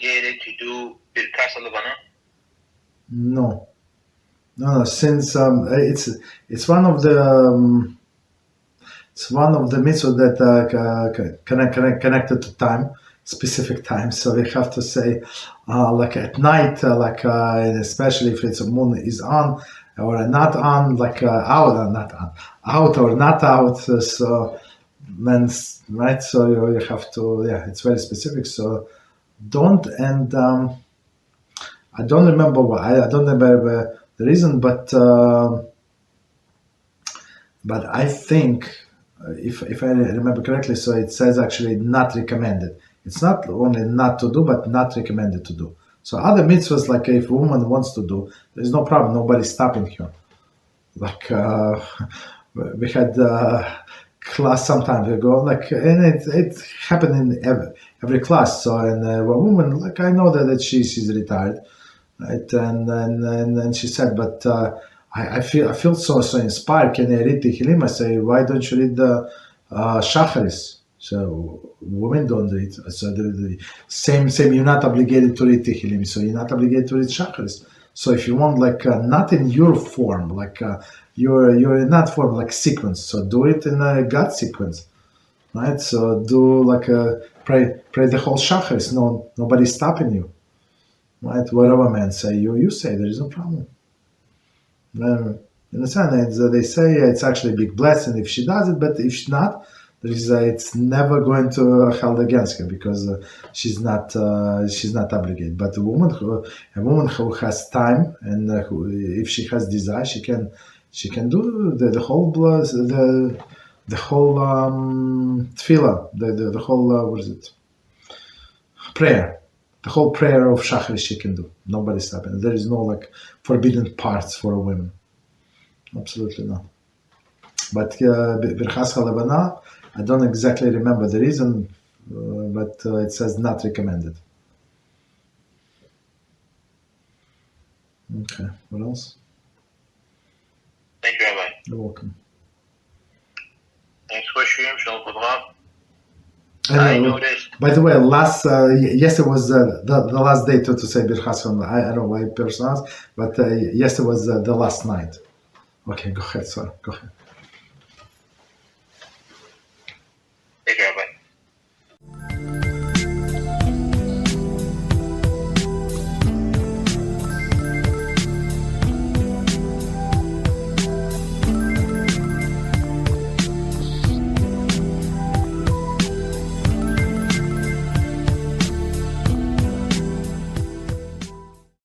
obligated to do Birkas HaLevanah? No. Since it's one of the mitzvot that connected to time, specific time. So we have to say like at night, especially if it's a moon is on or not on, out or not on, out or not out. So then, right? So you have to, it's very specific. So don't, and I don't remember why. I don't remember the reason, but I think if I remember correctly, so it says actually not recommended. It's not only not to do, but not recommended to do. So other mitzvahs, like if a woman wants to do, there's no problem. Nobody's stopping her. Like we had class some time ago, and it happened in every class. So and a woman, I know that she's retired, right? And she said, but I feel so inspired. Can I read Tehillim? I say, why don't you read the Shacharis? So women don't read. So the same. You're not obligated to read Tehillim. So you're not obligated to read Shacharis. So if you want, not in your form, you're in that form, sequence. So do it in a God sequence, right? So do pray the whole Shacharis. No, nobody's stopping you, right? Whatever man say, you say. There is no problem. You understand? They say it's actually a big blessing if she does it, but if she's not, it's never going to held against her because she's not obligated. But a woman who has time and if she has desire, she can do the whole tefillah, the whole what is it? Prayer. The whole prayer of Shachar she can do. Nobody's stopping. There is no forbidden parts for a woman. Absolutely not. But Birkas HaLevanah, I don't exactly remember the reason, but it says not recommended. Okay, what else? Thank you, Rabbi. You're welcome. Thanks for sharing, Shalom Kavra. I noticed. By the way, yesterday was the last day to say Birkas HaLevanah. I don't know why personal, but yesterday was the last night. Okay, go ahead, sorry. Go ahead.